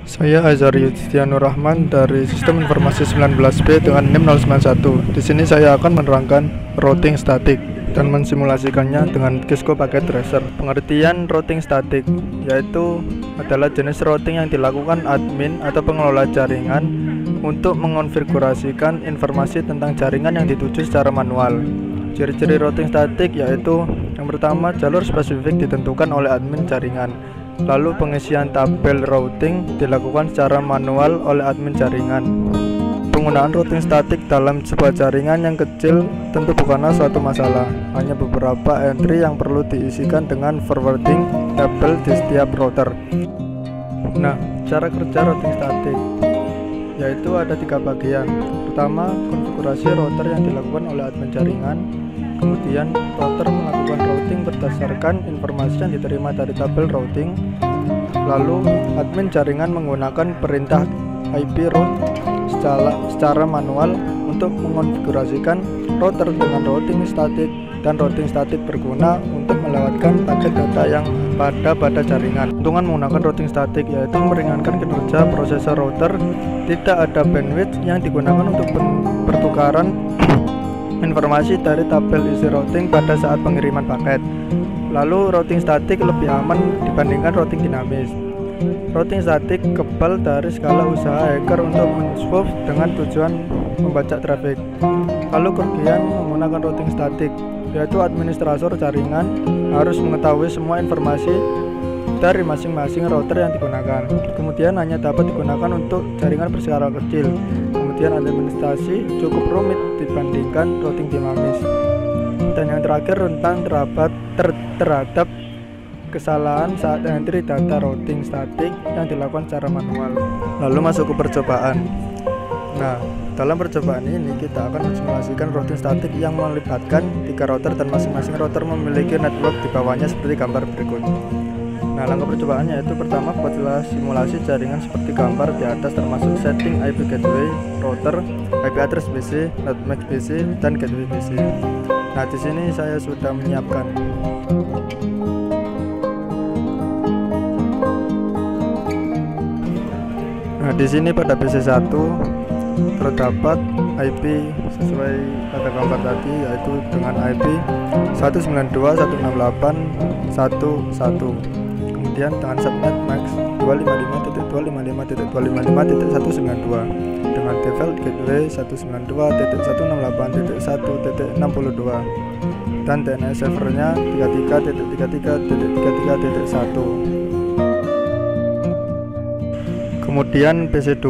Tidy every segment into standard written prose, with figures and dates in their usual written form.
Saya Azhar Yustianur Rahman dari Sistem Informasi 19B dengan NIM 091. Di sini saya akan menerangkan routing statik dan mensimulasikannya dengan Cisco Packet Tracer. Pengertian routing statik yaitu adalah jenis routing yang dilakukan admin atau pengelola jaringan untuk mengonfigurasikan informasi tentang jaringan yang dituju secara manual. Ciri-ciri routing statik yaitu yang pertama, jalur spesifik ditentukan oleh admin jaringan. Lalu pengisian tabel routing dilakukan secara manual oleh admin jaringan. Penggunaan routing statik dalam sebuah jaringan yang kecil tentu bukanlah suatu masalah. Hanya beberapa entry yang perlu diisikan dengan forwarding tabel di setiap router. Nah, cara kerja routing statik yaitu ada 3 bagian. Pertama, konfigurasi router yang dilakukan oleh admin jaringan. Kemudian router melakukan routing berdasarkan informasi yang diterima dari tabel routing. Lalu admin jaringan menggunakan perintah IP route secara manual untuk mengonfigurasikan router dengan routing statik, dan routing statik berguna untuk melewatkan paket data yang pada jaringan. Keuntungan menggunakan routing statik yaitu meringankan kinerja prosesor router, tidak ada bandwidth yang digunakan untuk pertukaran informasi dari tabel isi routing pada saat pengiriman paket. Lalu routing statik lebih aman dibandingkan routing dinamis. Routing statik kebal dari segala usaha hacker untuk men-spoof dengan tujuan membaca traffic. Lalu kerugian menggunakan routing statik yaitu administrator jaringan harus mengetahui semua informasi dari masing-masing router yang digunakan. Kemudian hanya dapat digunakan untuk jaringan berskala kecil. Kemudian administrasi cukup rumit dibandingkan routing dinamis. Dan yang terakhir, rentan terhadap kesalahan saat entry data routing statik yang dilakukan secara manual. Lalu masuk ke percobaan. Nah, dalam percobaan ini kita akan mensimulasikan routing statik yang melibatkan 3 router dan masing-masing router memiliki network di bawahnya seperti gambar berikut. Nah, langkah percobaannya yaitu pertama, buatlah simulasi jaringan seperti gambar di atas termasuk setting IP gateway router, IP address PC, notemax PC, dan gateway PC. Nah, di sini saya sudah menyiapkan. Nah, di sini pada PC 1 terdapat IP sesuai pada gambar tadi yaitu dengan IP 192.168.1.1. Kemudian dengan subnet max 255.255.255.192 dengan default gateway 192.168.1.62 dan DNS servernya 33.33.33.1. Kemudian PC2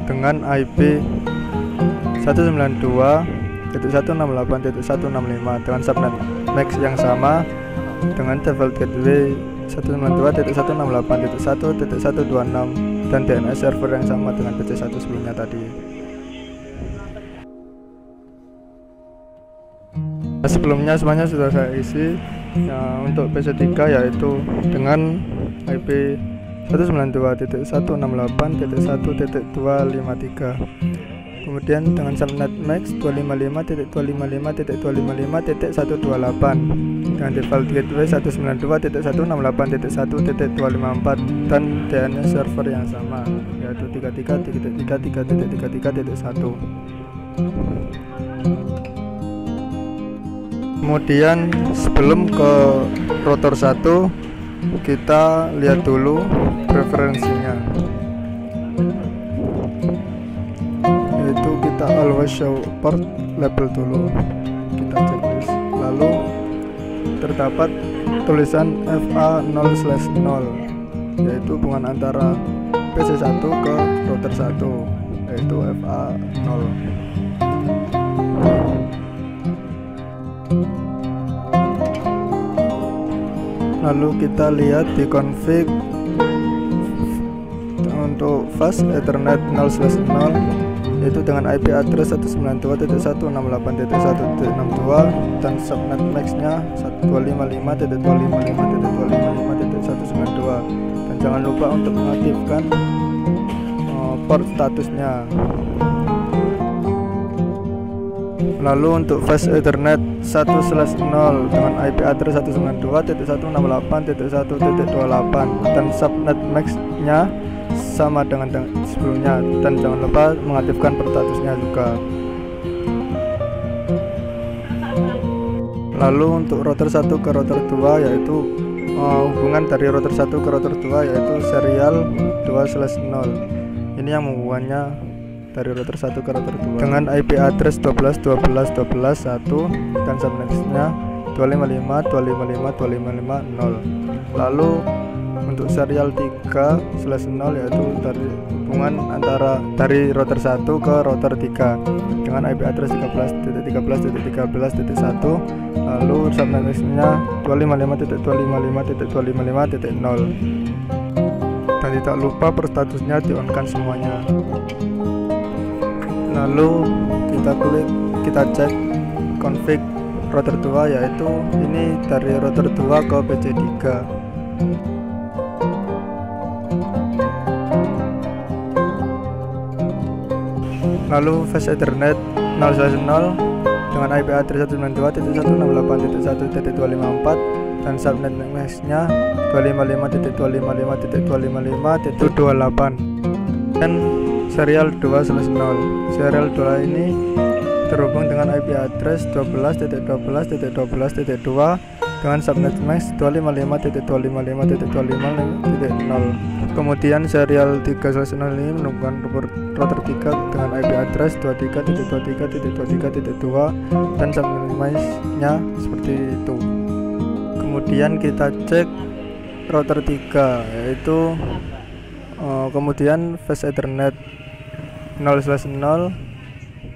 dengan IP 192.168.165 dengan subnet max yang sama dengan default gateway 192.168.1.126 dan DNS server yang sama dengan PC1 sebelumnya tadi. Sebelumnya semuanya sudah saya isi. Nah, untuk PC3 yaitu dengan IP 192.168.1.253. Kemudian dengan subnet max 255.255.255.128 dengan default gateway 192.168.1.254 dan DNS server yang sama yaitu 33.3.3.3.1. Kemudian sebelum ke router 1 kita lihat dulu preferensinya, yaitu kita always show port label dulu, kita checklist. Lalu terdapat tulisan FA0/0 yaitu hubungan antara PC1 ke router 1 yaitu FA0. Lalu kita lihat di config untuk fast ethernet 0/0 yaitu dengan IP address 192.168.1.62 dan subnet maxnya 255.255.255.192 dan jangan lupa untuk mengaktifkan port statusnya. Lalu untuk fast Ethernet 1/0 dengan IP address 192.168.1.28 dan subnet max-nya sama dengan sebelumnya, dan jangan lupa mengaktifkan statusnya juga. Lalu untuk router 1 ke router 2 yaitu hubungan dari router 1 ke router 2 yaitu serial 2/0. Ini yang menghubungkannya dari router 1 ke router 2 dengan IP address 12.12.12.1 dan subnetnya 255.255.255.0. Lalu untuk serial 3/0 yaitu dari hubungan antara dari router 1 ke router 3 dengan IP address 13.13.13.1, lalu subnetnya 255.255.255.0, dan tidak lupa statusnya di on kan semuanya. Lalu kita cek config router 2 yaitu ini dari router 2 ke PC3. Lalu fast Ethernet 0/0 dengan IP address 192.168.1.254 dan subnet max-nya 255.255.255.28 dan serial 2/0. Serial 2 ini terhubung dengan IP address 12.12.12.2 dengan subnet max 255.255.255.0. Kemudian serial 3/0 ini menghubungkan router 3 dengan IP address 23.23.23.2 dan subnet max-nya seperti itu. Kemudian kita cek router 3 yaitu kemudian fast Ethernet 0/0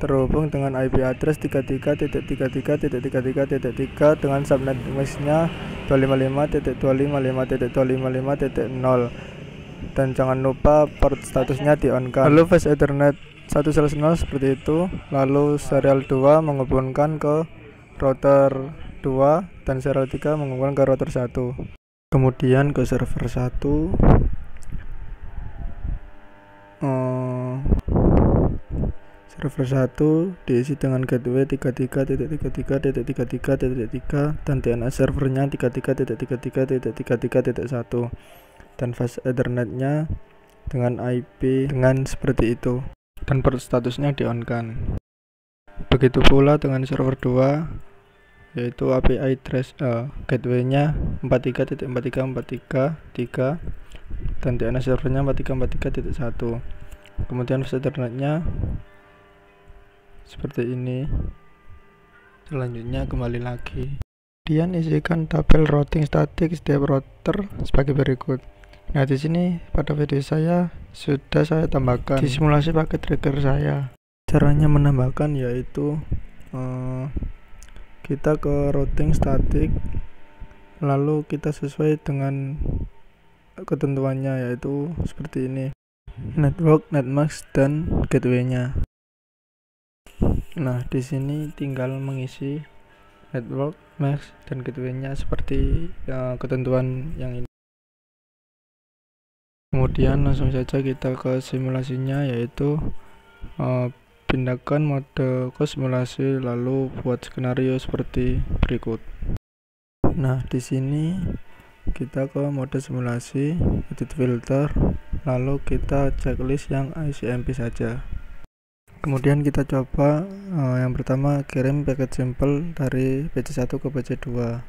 terhubung dengan IP address 33.33.33.3 dengan subnet max-nya 255.255.255.0 dan jangan lupa port statusnya di on kan. Lalu fast Ethernet 1/0 seperti itu. Lalu serial 2 menghubungkan ke router 2 dan serial 3 menghubungkan ke router 1. Kemudian ke server 1. Server 1 diisi dengan gateway 33.33.33.3 dan DNS servernya 33.33.33.1 dan fast Ethernetnya dengan IP dengan seperti itu dan port statusnya di on kan. Begitu pula dengan server 2 yaitu API address gateway-nya 43.43.43.3 dan DNS servernya 43.43.1. Kemudian fast Ethernetnya seperti ini. Selanjutnya kembali lagi. Kemudian isikan tabel routing statik setiap router sebagai berikut. Nah, di sini pada video saya sudah saya tambahkan di simulasi pakai tracker saya. Caranya menambahkan yaitu kita ke routing statik, lalu kita sesuai dengan ketentuannya yaitu seperti ini: network, netmask, dan gateway-nya. Nah, di sini tinggal mengisi network, max, dan gateway-nya seperti ketentuan yang ini. Kemudian langsung saja kita ke simulasinya, yaitu pindahkan mode ke simulasi, lalu buat skenario seperti berikut. Nah, di sini kita ke mode simulasi, edit filter, lalu kita checklist yang ICMP saja. Kemudian kita coba yang pertama kirim paket sampel dari PC1 ke PC2.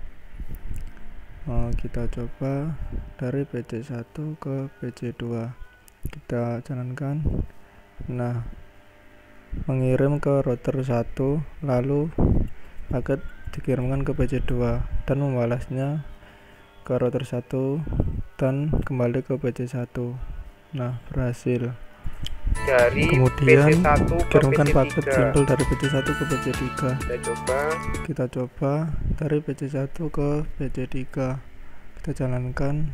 Kita coba dari PC1 ke PC2, kita jalankan. Nah, mengirim ke router 1, lalu paket dikirimkan ke PC2 dan membalasnya ke router 1 dan kembali ke PC1. Nah, berhasil. Dari kemudian PC1 ke kirimkan PC3. paket sampel dari PC1 ke PC3. Kita coba dari PC1 ke PC3, kita jalankan.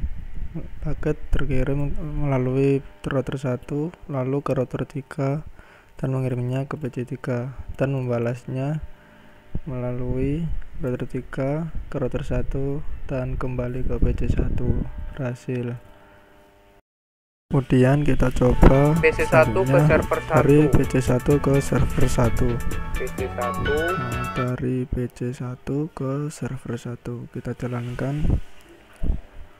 Paket terkirim melalui router 1 lalu ke router 3 dan mengirimnya ke PC3 dan membalasnya melalui router 3 ke router 1 dan kembali ke PC1. Berhasil. Kemudian kita coba PC1 ke selanjutnya server 1. dari PC1 ke server 1. PC1 Dari PC1 ke server 1 kita jalankan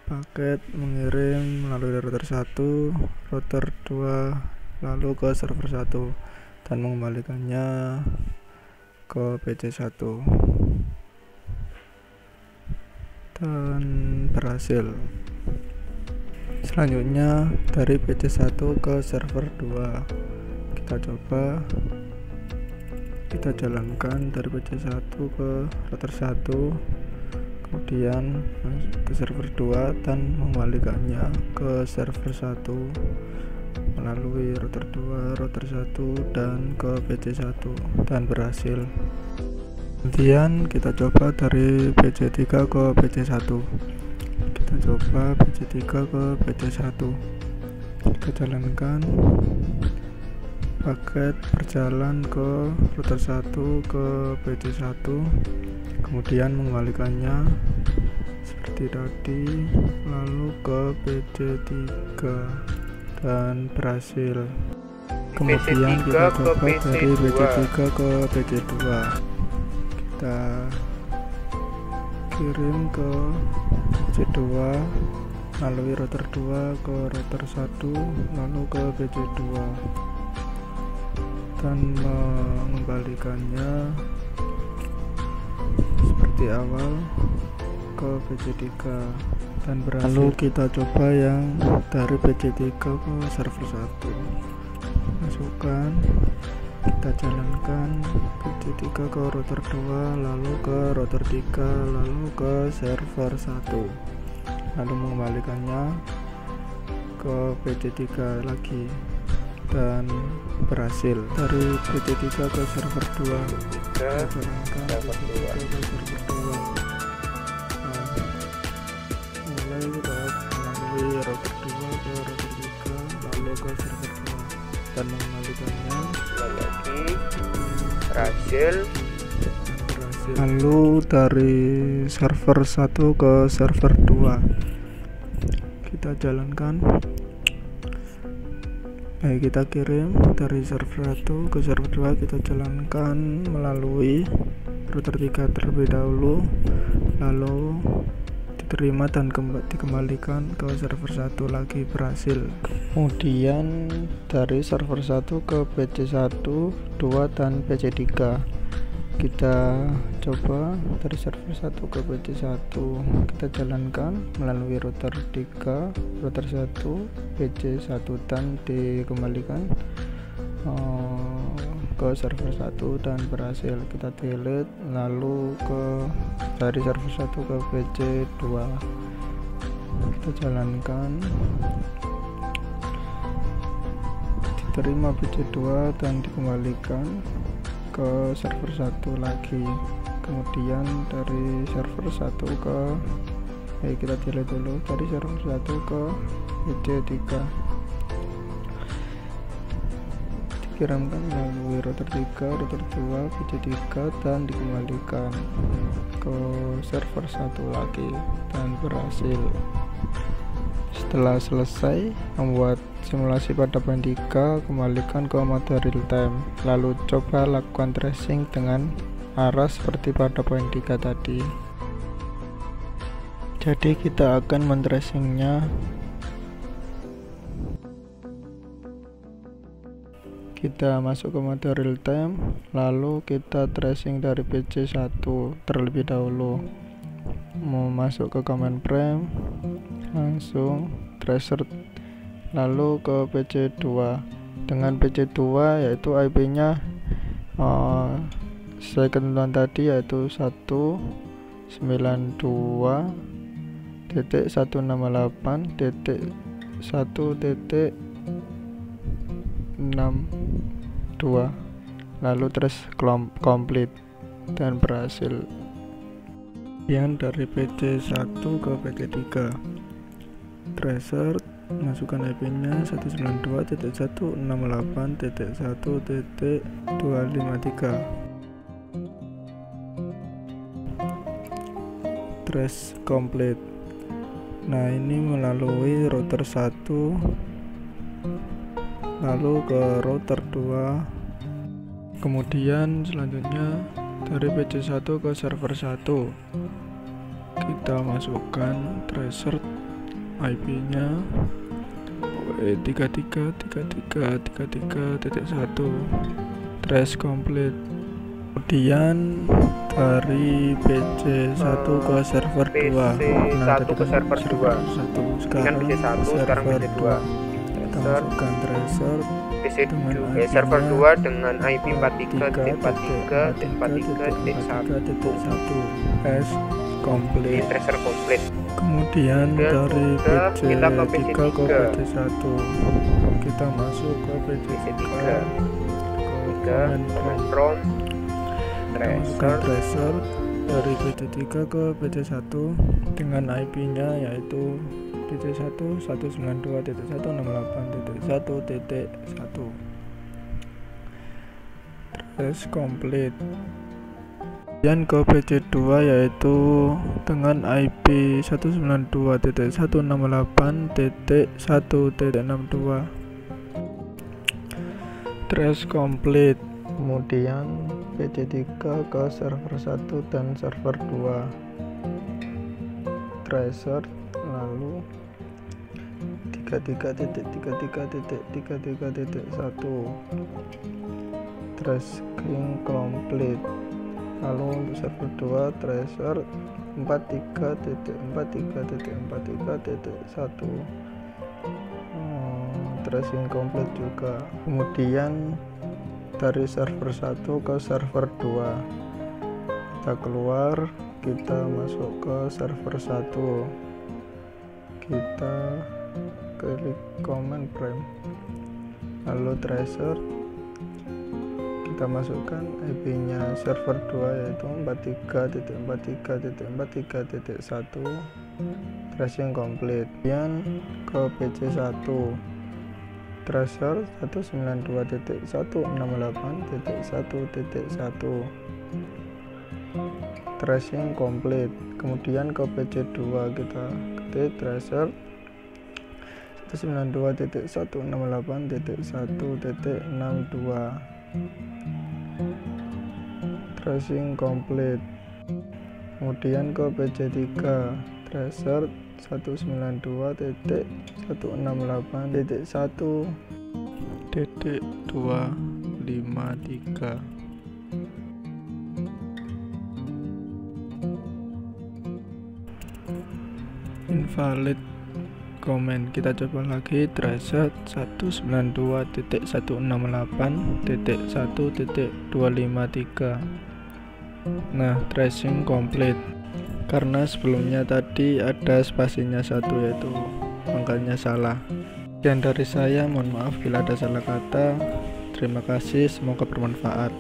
paket mengirim melalui router 1, router 2, lalu ke server 1 dan mengembalikannya ke PC1 dan berhasil. Selanjutnya dari PC1 ke server 2 kita coba, kita jalankan dari PC1 ke router 1, kemudian ke server 2 dan mengembalikannya ke server 1 melalui router 2, router 1 dan ke PC1 dan berhasil. Kemudian kita coba dari PC3 ke PC1. Kita coba PC3 ke PC1. Kita jalankan paket berjalan ke router 1 ke PC1, kemudian mengembalikannya seperti tadi lalu ke PC3 dan berhasil. Kemudian kita coba dari PC3 ke PC2. Kita kirim ke PC2 melalui router 2 ke router 1 lalu ke PC2 dan mengembalikannya seperti awal ke PC3 dan berhasil. Lalu kita coba yang dari PC3 ke server 1. Masukkan, kita jalankan PC3 ke router 2, lalu ke router 3, lalu ke server 1, lalu mengembalikannya ke PC3 lagi dan berhasil. Dari PC3 ke server 2 kita jalankan PC3 ke server 2. Mulai melalui router 2 ke router 3, lalu ke server 2 dan mengembalikannya lagi berhasil. Lalu dari server 1 ke server 2 kita jalankan, kita kirim dari server 1 ke server 2, kita jalankan melalui router 3 terlebih dahulu, lalu diterima dan dikembalikan ke server 1 lagi, berhasil. Kemudian dari server 1 ke PC1, 2 dan PC3 kita coba dari server 1 ke PC1, kita jalankan melalui router 3, router 1, PC1 dan dikembalikan ke server 1 dan berhasil. Kita delete lalu dari server 1 ke PC2, kita jalankan, diterima PC2 dan dikembalikan ke server 1 lagi. Kemudian dari server 1 ke kita delete dulu, dari server 1 ke PC3 dikirimkan melalui router 3, router 2, PC3 dan dikembalikan ke server 1 lagi dan berhasil. Setelah selesai membuat simulasi pada poin 3, kembalikan ke mode real time, lalu coba lakukan tracing dengan arah seperti pada poin 3 tadi. Jadi kita akan men-tracingnya. Kita masuk ke mode real time, lalu kita tracing dari PC1 terlebih dahulu. Mau masuk ke command prompt, langsung tracer, lalu ke PC2 dengan PC2 yaitu IP nya sesuai ketentuan tadi, yaitu 192.168.1.62 lalu terus complete dan berhasil. Yang dari PC1 ke PC3 tracer, masukkan IP nya 192.168.253. trace complete. Nah, ini melalui router 1 lalu ke router 2, kemudian selanjutnya dari PC1 ke server 1 kita masukkan tracer IP-nya 333333.1 trace complete. Kemudian dari PC1 ke server 2, PC1 ke server 2. sekarang PC1 sekarang PC2. kita masukkan tracer server 2 dengan IP 43.43.43.1 S complete. tracer komplit. Kemudian dari kita ke PC3 ke PC1 kita masuk ke PC3 ke command prompt tracer dari PC3 ke PC1 dengan IP-nya yaitu PC1 192.168.1.1 trace complete. Kemudian ke PC2 yaitu dengan IP 192.168.1.62 trace complete. Kemudian PC3 ke server 1 dan server 2 tracer, lalu 33.33.33.1 tracing complete. Lalu untuk server 2 tracer 43.43.43.1 tracing complete juga. Kemudian dari server 1 ke server 2 kita keluar, kita masuk ke server 1, kita klik command prompt, lalu tracer kita masukkan IP-nya server 2 yaitu 43.43.43.1 tracing complete. Kemudian ke PC1 tracer 192.168.1.1 tracing complete. Kemudian ke PC2 kita ketik tracer 192.168.1.62 tracing complete. Kemudian ke PC3 tracer 192.168.1.253 invalid comment. Kita coba lagi tracer 192.168.1.253. Nah, tracing complete. Karena sebelumnya tadi ada spasinya 1 yaitu angkanya salah. Sekian dari saya, mohon maaf bila ada salah kata. Terima kasih, semoga bermanfaat.